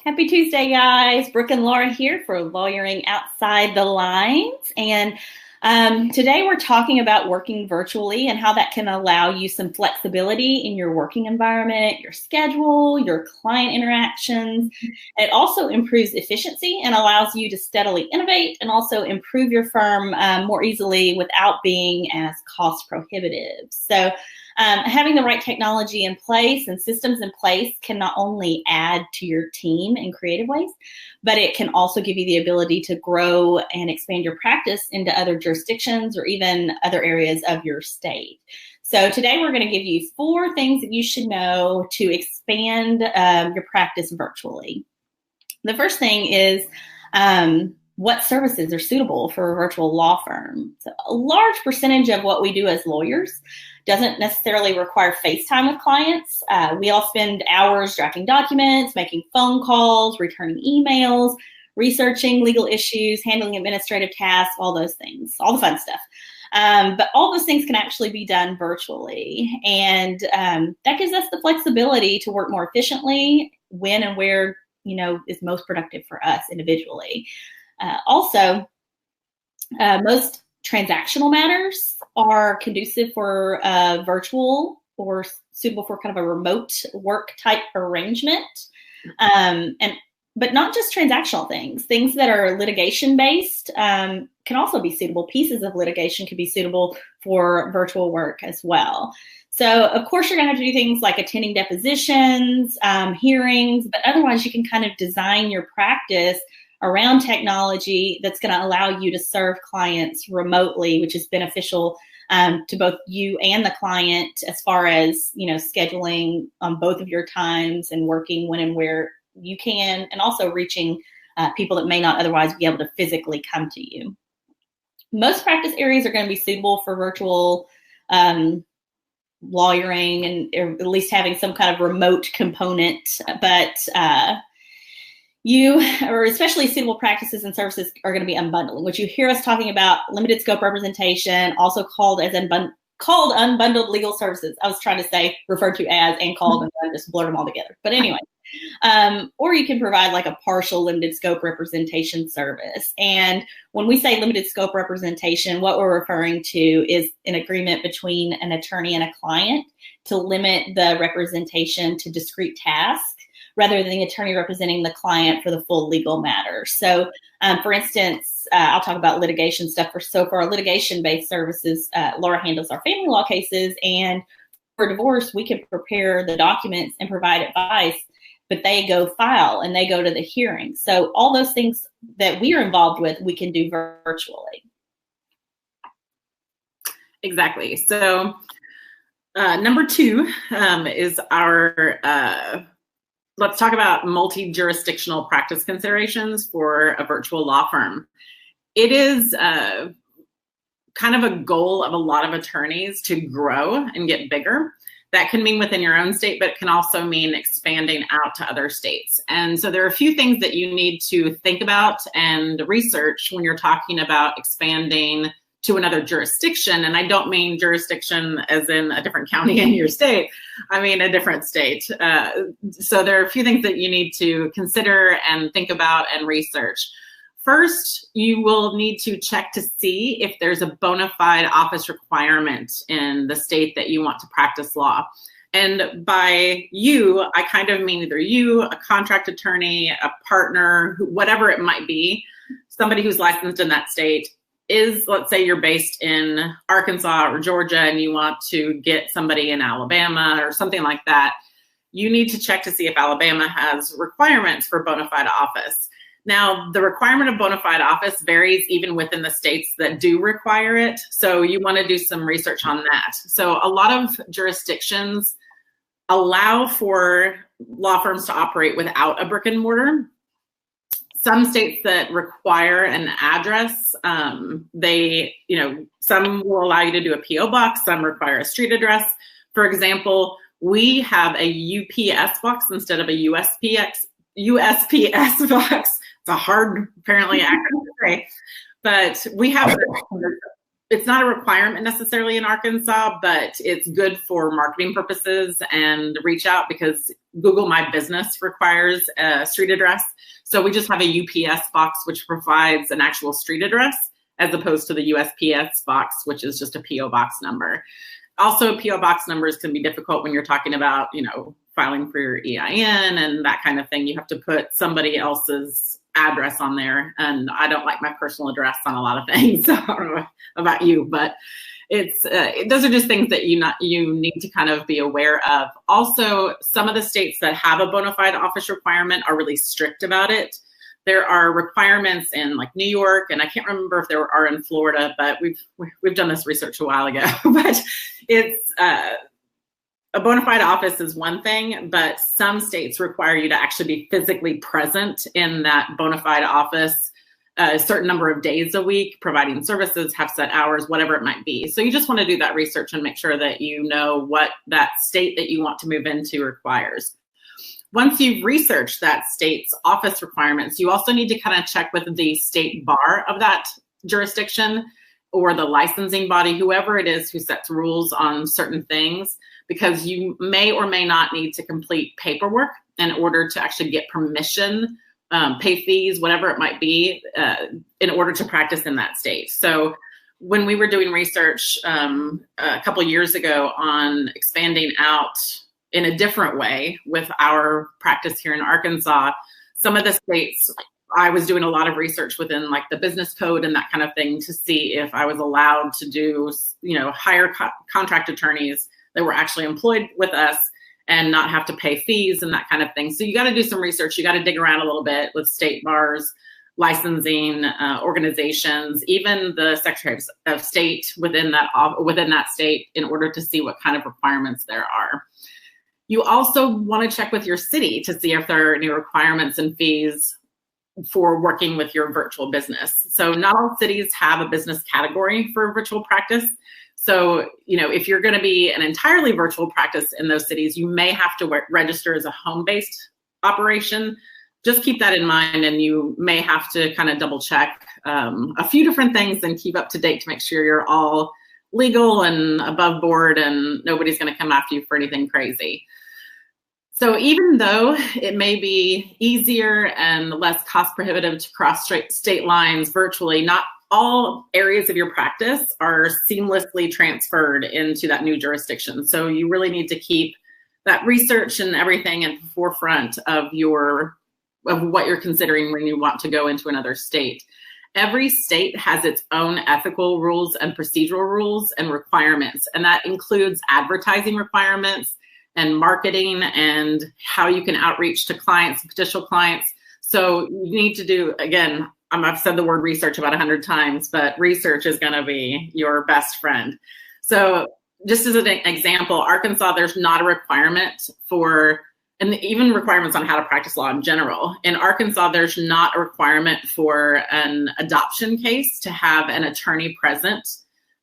Happy Tuesday, guys. Brooke and Laura here for Lawyering Outside the Lines. And today we're talking about working virtually and how that can allow you some flexibility in your working environment, your schedule, your client interactions. It also improves efficiency and allows you to steadily innovate and also improve your firm more easily without being as cost prohibitive. So having the right technology in place and systems in place can not only add to your team in creative ways, but it can also give you the ability to grow and expand your practice into other jurisdictions or even other areas of your state. So today we're going to give you 4 things that you should know to expand your practice virtually. The first thing is what services are suitable for a virtual law firm. So a large percentage of what we do as lawyers doesn't necessarily require FaceTime with clients. We all spend hours drafting documents, making phone calls, returning emails, researching legal issues, handling administrative tasks, all those things, all the fun stuff. But all those things can actually be done virtually. And that gives us the flexibility to work more efficiently when and where, is most productive for us individually. Also, most transactional matters are conducive for virtual or suitable for kind of a remote work type arrangement. But not just transactional things. Things that are litigation based can also be suitable. Pieces of litigation can be suitable for virtual work as well. So, of course, you're going to have to do things like attending depositions, hearings, but otherwise you can kind of design your practice around technology that's going to allow you to serve clients remotely, which is beneficial to both you and the client as far as, scheduling on both of your times and working when and where you can, and also reaching people that may not otherwise be able to physically come to you. Most practice areas are going to be suitable for virtual lawyering and at least having some kind of remote component, but especially suitable practices and services are going to be unbundling, which you hear us talking about limited scope representation, also called as unbundled legal services. I was trying to say referred to as and called, and I just blurred them all together. But anyway, or you can provide like a partial limited scope representation service. And when we say limited scope representation, what we're referring to is an agreement between an attorney and a client to limit the representation to discrete tasks, rather than the attorney representing the client for the full legal matter. So, for instance, I'll talk about litigation stuff. For our litigation-based services, Laura handles our family law cases, and for divorce, we can prepare the documents and provide advice, but they go file and they go to the hearing. So all those things that we are involved with, we can do virtually. Exactly. So number 2 is our let's talk about multi-jurisdictional practice considerations for a virtual law firm. It is kind of a goal of a lot of attorneys to grow and get bigger. That can mean within your own state, but can also mean expanding out to other states. And so there are a few things that you need to think about and research when you're talking about expanding to another jurisdiction. And I don't mean jurisdiction as in a different county in your state. I mean a different state. So there are a few things that you need to consider and think about and research. First, you will need to check to see if there's a bona fide office requirement in the state that you want to practice law. And by you, I kind of mean either you, a contract attorney, a partner, whatever it might be, somebody who's licensed in that state. Let's say you're based in Arkansas or Georgia and you want to get somebody in Alabama or something like that, you need to check to see if Alabama has requirements for bona fide office. Now, the requirement of bona fide office varies even within the states that do require it. So you want to do some research on that. So a lot of jurisdictions allow for law firms to operate without a brick and mortar. Some states that require an address, some will allow you to do a PO box, some require a street address. For example, we have a UPS box instead of a USPS box. It's a hard, apparently, acronym to say, but we have it's not a requirement necessarily in Arkansas, but it's good for marketing purposes and reach out, because Google My Business requires a street address. So we just have a UPS box, which provides an actual street address, as opposed to the USPS box, which is just a PO box number. Also, PO box numbers can be difficult when you're talking about, filing for your EIN and that kind of thing. You have to put somebody else's address on there, and I don't like my personal address on a lot of things. So I don't know about you, but it's those are just things that you need to kind of be aware of. Also, some of the states that have a bona fide office requirement are really strict about it. There are requirements in like New York, and I can't remember if there are in Florida, but we've done this research a while ago. But it's a bona fide office is one thing, but some states require you to actually be physically present in that bona fide office a certain number of days a week, providing services, have set hours, whatever it might be. So you just want to do that research and make sure that you know what that state that you want to move into requires. Once you've researched that state's office requirements, you also need to kind of check with the state bar of that jurisdiction or the licensing body, whoever it is who sets rules on certain things, because you may or may not need to complete paperwork in order to actually get permission, pay fees, whatever it might be, in order to practice in that state. So when we were doing research a couple years ago on expanding out in a different way with our practice here in Arkansas, some of the states, I was doing a lot of research within like the business code and that kind of thing to see if I was allowed to do, hire contract attorneys that were actually employed with us and not have to pay fees and that kind of thing. So you got to do some research. You got to dig around a little bit with state bars, licensing organizations, even the Secretary of State within that state, in order to see what kind of requirements there are. You also want to check with your city to see if there are any requirements and fees for working with your virtual business. So not all cities have a business category for virtual practice. So, if you're going to be an entirely virtual practice in those cities, you may have to register as a home-based operation. Just keep that in mind, and you may have to kind of double check a few different things and keep up to date to make sure you're all legal and above board and nobody's going to come after you for anything crazy. So even though it may be easier and less cost prohibitive to cross state lines virtually, not all areas of your practice are seamlessly transferred into that new jurisdiction. So you really need to keep that research and everything at the forefront of what you're considering when you want to go into another state. Every state has its own ethical rules and procedural rules and requirements, and that includes advertising requirements and marketing and how you can outreach to clients, potential clients. So you need to do, again, I've said the word research about 100 times, but research is going to be your best friend. So just as an example, Arkansas, there's not a requirement for, and even requirements on how to practice law in general. In Arkansas, there's not a requirement for an adoption case to have an attorney present.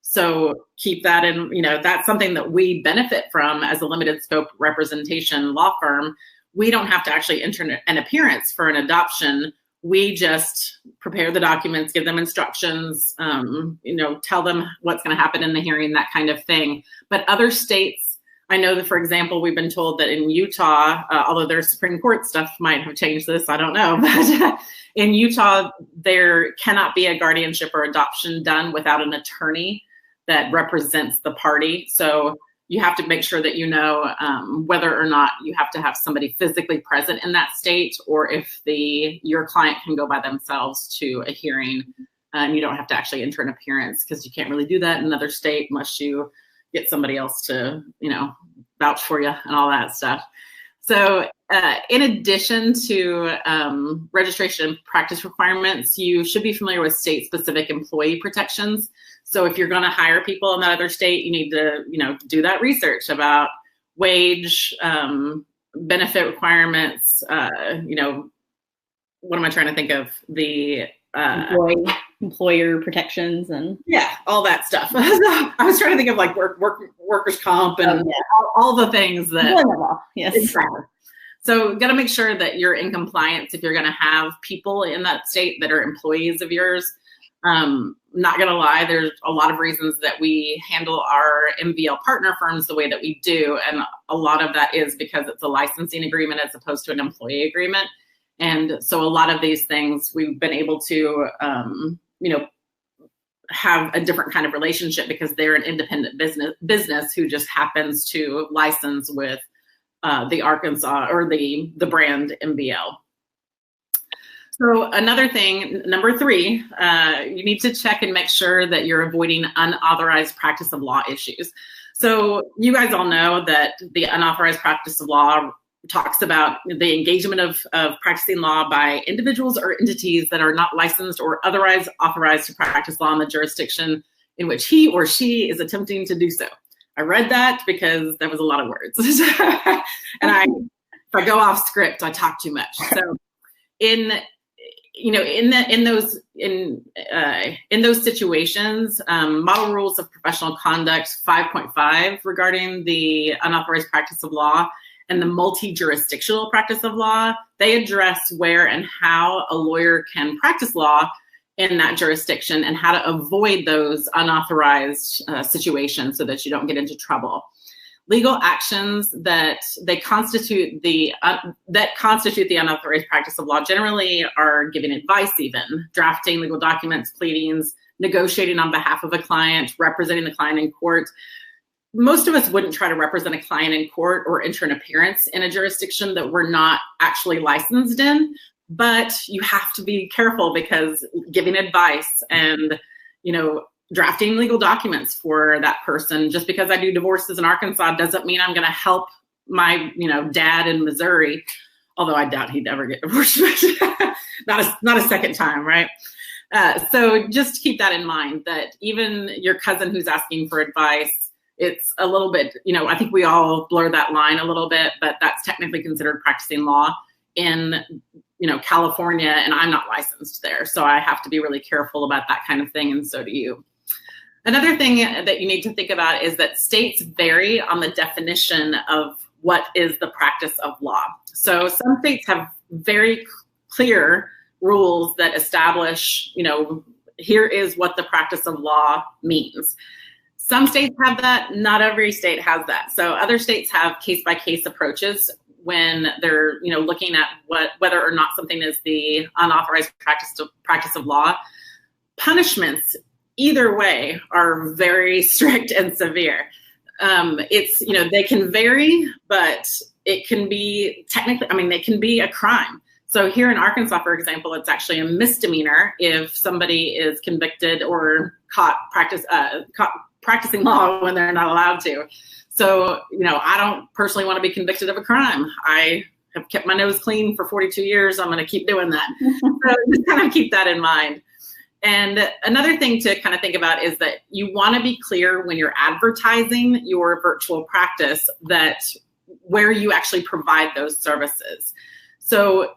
So keep that in, that's something that we benefit from as a limited scope representation law firm. We don't have to actually enter an appearance for an adoption. We just prepare the documents, give them instructions, tell them what's going to happen in the hearing, that kind of thing. But other states, I know that, for example, we've been told that in Utah, although their Supreme Court stuff might have changed this, I don't know, but in Utah, there cannot be a guardianship or adoption done without an attorney that represents the party. So you have to make sure that whether or not you have to have somebody physically present in that state, or if your client can go by themselves to a hearing and you don't have to actually enter an appearance, because you can't really do that in another state unless you get somebody else to, vouch for you and all that stuff. So in addition to registration and practice requirements, you should be familiar with state-specific employee protections. So if you're going to hire people in that other state, you need to, do that research about wage, benefit requirements, what am I trying to think of? The employer protections and all that stuff. I was trying to think of like workers' comp and all the things that. Yes. Exactly. So got to make sure that you're in compliance if you're going to have people in that state that are employees of yours. Not going to lie, there's a lot of reasons that we handle our MVL partner firms the way that we do. And a lot of that is because it's a licensing agreement as opposed to an employee agreement. And so a lot of these things we've been able to, have a different kind of relationship because they're an independent business who just happens to license with the Arkansas or the brand MVL. So another thing, number 3, you need to check and make sure that you're avoiding unauthorized practice of law issues. So you guys all know that the unauthorized practice of law talks about the engagement of practicing law by individuals or entities that are not licensed or otherwise authorized to practice law in the jurisdiction in which he or she is attempting to do so. I read that because that was a lot of words. And if I go off script, I talk too much. So in those situations, Model Rules of Professional Conduct 5.5 regarding the unauthorized practice of law and the multi-jurisdictional practice of law, they address where and how a lawyer can practice law in that jurisdiction and how to avoid those unauthorized situations so that you don't get into trouble. Legal actions that constitute the unauthorized practice of law generally are giving advice, even drafting legal documents, pleadings, negotiating on behalf of a client, representing the client in court. Most of us wouldn't try to represent a client in court or enter an appearance in a jurisdiction that we're not actually licensed in, but you have to be careful because giving advice and, drafting legal documents for that person, just because I do divorces in Arkansas doesn't mean I'm going to help my, dad in Missouri, although I doubt he'd ever get divorced, not a second time, right? So just keep that in mind, that even your cousin who's asking for advice, it's a little bit, I think we all blur that line a little bit, but that's technically considered practicing law in, California, and I'm not licensed there. So I have to be really careful about that kind of thing, and so do you. Another thing that you need to think about is that states vary on the definition of what is the practice of law. So some states have very clear rules that establish, here is what the practice of law means. Some states have that, not every state has that. So other states have case-by-case approaches when they're, looking at whether or not something is the unauthorized practice of law. Punishments, either way, are very strict and severe. They can vary, but it can be technically, they can be a crime. So here in Arkansas, for example, it's actually a misdemeanor if somebody is convicted or caught practicing law when they're not allowed to. So, I don't personally want to be convicted of a crime. I have kept my nose clean for 42 years. I'm going to keep doing that. So just kind of keep that in mind. And another thing to kind of think about is that you want to be clear when you're advertising your virtual practice that where you actually provide those services. So,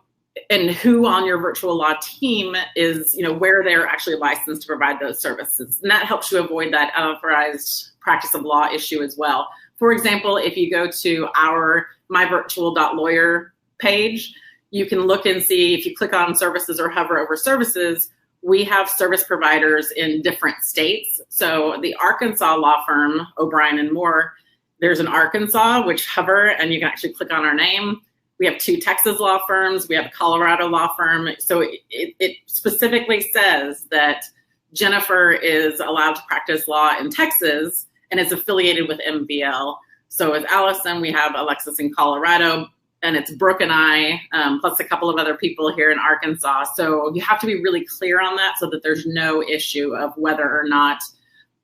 and who on your virtual law team is, where they're actually licensed to provide those services. And that helps you avoid that unauthorized practice of law issue as well. For example, if you go to our MyVirtual.Lawyer page, you can look and see, if you click on services or hover over services, we have service providers in different states. So the Arkansas law firm, O'Brien and Moore, there's an Arkansas, which hover and you can actually click on our name. We have 2 Texas law firms. We have a Colorado law firm. So it specifically says that Jennifer is allowed to practice law in Texas and is affiliated with MVL. So as Allison, we have Alexis in Colorado, and it's Brooke and I, plus a couple of other people here in Arkansas. So you have to be really clear on that so that there's no issue of whether or not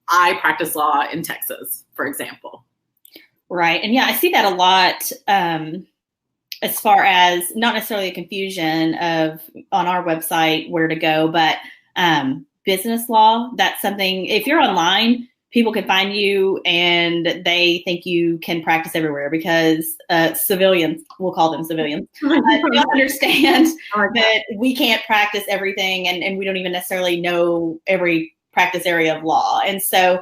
I practice law in Texas, for example. Right. And yeah, I see that a lot. As far as not necessarily a confusion of on our website where to go, but business law, that's something, if you're online, people can find you and they think you can practice everywhere because civilians, we'll call them civilians, don't understand that we can't practice everything and we don't even necessarily know every practice area of law. And so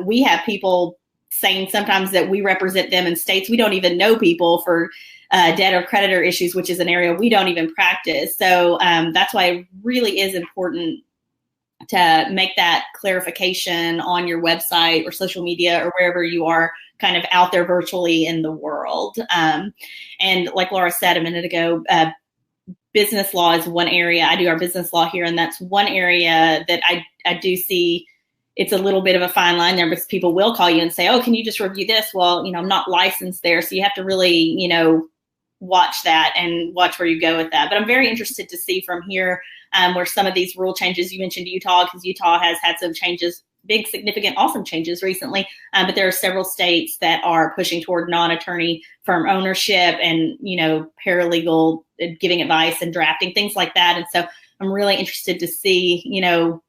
we have people saying sometimes that we represent them in states we don't even know people for debt or creditor issues, which is an area we don't even practice. So that's why it really is important to make that clarification on your website or social media or wherever you are kind of out there virtually in the world. And like Laura said a minute ago, business law is one area. I do our business law here, and that's one area that I do see it's a little bit of a fine line there, because people will call you and say, oh, can you just review this? Well, I'm not licensed there. So you have to really, watch that and watch where you go with that. But I'm very interested to see from here where some of these rule changes, you mentioned Utah, because Utah has had some changes, big, significant, awesome changes recently. But there are several states that are pushing toward non-attorney firm ownership and, paralegal giving advice and drafting, things like that. And so I'm really interested to see,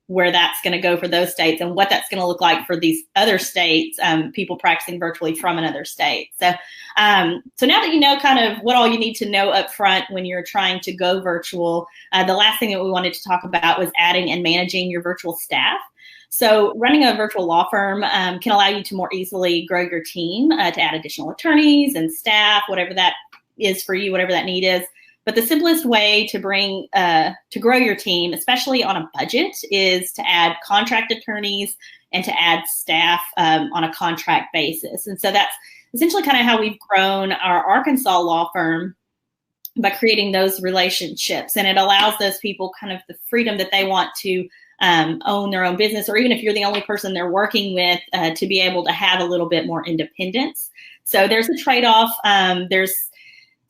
where that's going to go for those states and what that's going to look like for these other states, people practicing virtually from another state. So now that you know kind of what all you need to know up front when you're trying to go virtual, the last thing that we wanted to talk about was adding and managing your virtual staff. So running a virtual law firm can allow you to more easily grow your team, to add additional attorneys and staff, whatever that is for you, whatever that need is. But the simplest way to grow your team, especially on a budget, is to add contract attorneys and to add staff on a contract basis. And so that's essentially kind of how we've grown our Arkansas law firm, by creating those relationships. And it allows those people kind of the freedom that they want to own their own business, or even if you're the only person they're working with, to be able to have a little bit more independence. So there's a trade-off. There's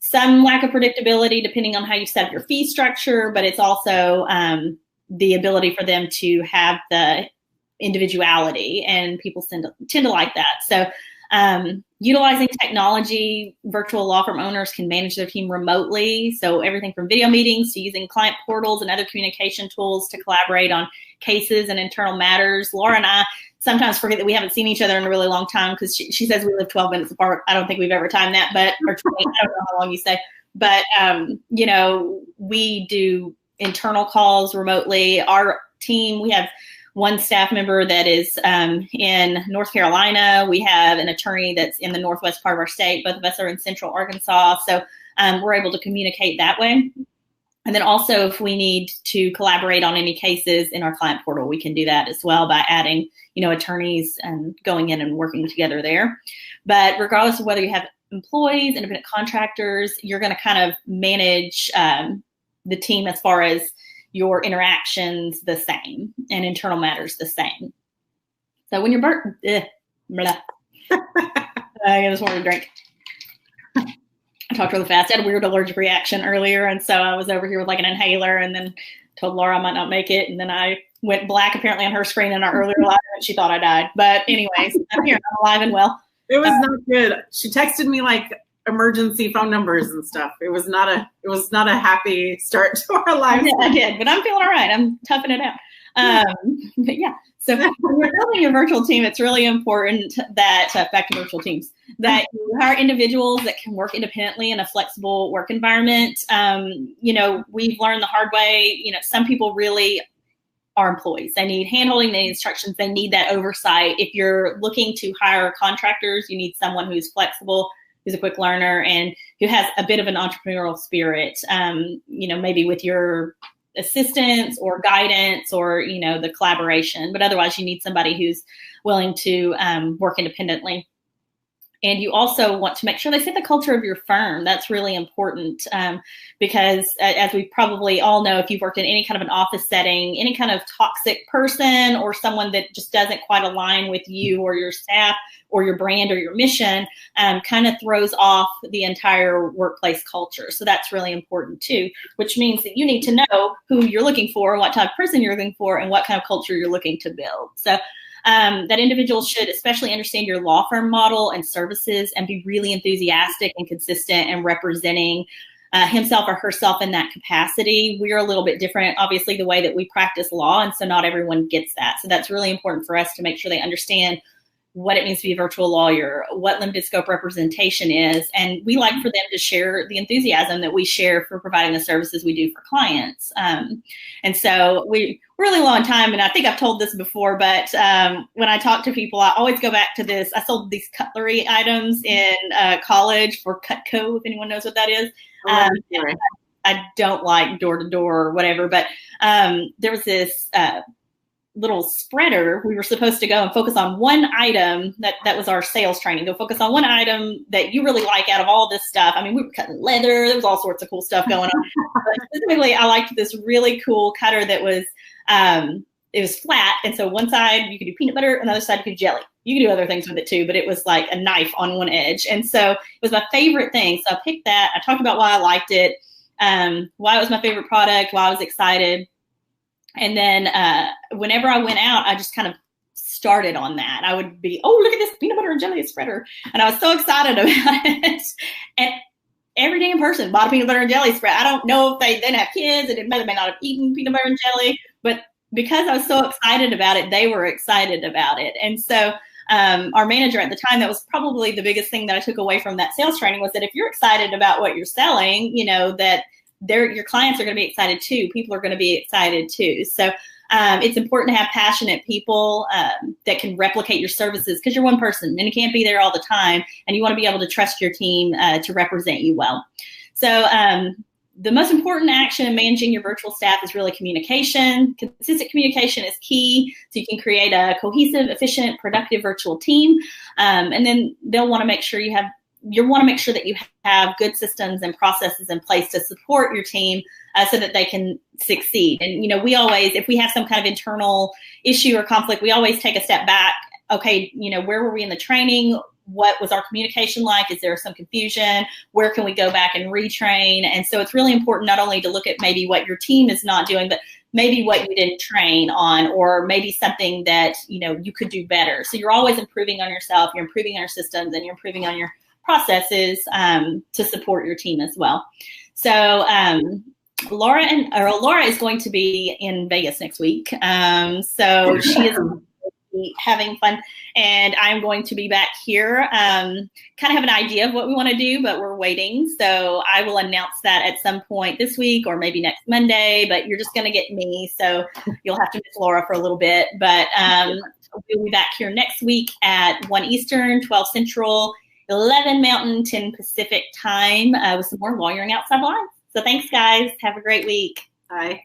some lack of predictability depending on how you set up your fee structure, but it's also the ability for them to have the individuality, and people tend to like that. So utilizing technology, virtual law firm owners can manage their team remotely. So everything from video meetings to using client portals and other communication tools to collaborate on cases and internal matters. Laura and I sometimes forget that we haven't seen each other in a really long time, because she says we live 12 minutes apart. I don't think we've ever timed that, but or 20, I don't know how long you say. But, we do internal calls remotely. Our team, we have one staff member that is in North Carolina. We have an attorney that's in the northwest part of our state. Both of us are in central Arkansas. So we're able to communicate that way. And then also, if we need to collaborate on any cases in our client portal, we can do that as well by adding, attorneys and going in and working together there. But regardless of whether you have employees, independent contractors, you're going to kind of manage the team as far as your interactions the same and internal matters the same. So when you're I just wanted to drink. I talked really fast. I had a weird allergic reaction earlier, and so I was over here with like an inhaler, and then told Laura I might not make it, and then I went black apparently on her screen in our earlier live, and she thought I died. But anyways, I'm here, I'm alive and well. It was not good. She texted me like emergency phone numbers and stuff. It was not a happy start to our lives. Yeah, I did, but I'm feeling all right. I'm toughing it out. But yeah, so when you're building a virtual team, it's really important that, back to virtual teams, that you hire individuals that can work independently in a flexible work environment. We've learned the hard way, some people really are employees. They need handholding, they need instructions, they need that oversight. If you're looking to hire contractors, you need someone who's flexible, who's a quick learner, and who has a bit of an entrepreneurial spirit, maybe with your assistance or guidance or, the collaboration. But otherwise, you need somebody who's willing to work independently. And you also want to make sure they fit the culture of your firm. That's really important because as we probably all know, if you've worked in any kind of an office setting, any kind of toxic person or someone that just doesn't quite align with you or your staff or your brand or your mission kind of throws off the entire workplace culture. So that's really important too, which means that you need to know who you're looking for, what type of person you're looking for, and what kind of culture you're looking to build. So that individual should especially understand your law firm model and services and be really enthusiastic and consistent and representing himself or herself in that capacity. We're a little bit different, obviously, the way that we practice law, and so not everyone gets that. So that's really important for us to make sure they understand what it means to be a virtual lawyer, what limited scope representation is. And we like for them to share the enthusiasm that we share for providing the services we do for clients. And so we're really low on time, and I think I've told this before, but when I talk to people, I always go back to this. I sold these cutlery items in college for Cutco, if anyone knows what that is. I don't like door-to-door or whatever, but there was this little spreader, we were supposed to go and focus on one item. That was our sales training. Go focus on one item that you really like out of all this stuff. I mean, we were cutting leather. There was all sorts of cool stuff going on. But specifically, I liked this really cool cutter that was, it was flat. And so one side you could do peanut butter, another side you could do jelly. You could do other things with it too, but it was like a knife on one edge. And so it was my favorite thing. So I picked that. I talked about why I liked it, why it was my favorite product, why I was excited. And then whenever I went out, I just kind of started on that. I would be, oh, look at this peanut butter and jelly spreader. And I was so excited about it. And every damn person bought a peanut butter and jelly spread. I don't know if they didn't have kids and they may not have eaten peanut butter and jelly, but because I was so excited about it, they were excited about it. And so our manager at the time, that was probably the biggest thing that I took away from that sales training, was that if you're excited about what you're selling, you know, that your clients are going to be excited too. People are going to be excited too. So it's important to have passionate people that can replicate your services, because you're one person and you can't be there all the time, and you want to be able to trust your team to represent you well. So the most important action in managing your virtual staff is really communication. Consistent communication is key, so you can create a cohesive, efficient, productive virtual team. And then they'll want to make sure that you have good systems and processes in place to support your team so that they can succeed. And, you know, we always, if we have some kind of internal issue or conflict, we always take a step back. Okay, you know, where were we in the training? What was our communication like? Is there some confusion? Where can we go back and retrain? And so it's really important not only to look at maybe what your team is not doing, but maybe what you didn't train on, or maybe something that, you know, you could do better. So you're always improving on yourself, you're improving on your systems, and you're improving on your processes to support your team as well. So Laura is going to be in Vegas next week. So she is having fun, and I'm going to be back here. Kind of have an idea of what we want to do, but we're waiting. So I will announce that at some point this week or maybe next Monday, but you're just going to get me. So you'll have to miss Laura for a little bit, but we'll be back here next week at 1 Eastern, 12 Central, 11 Mountain, 10 Pacific time with some more Lawyering Outside the Lines. So thanks, guys. Have a great week. Bye.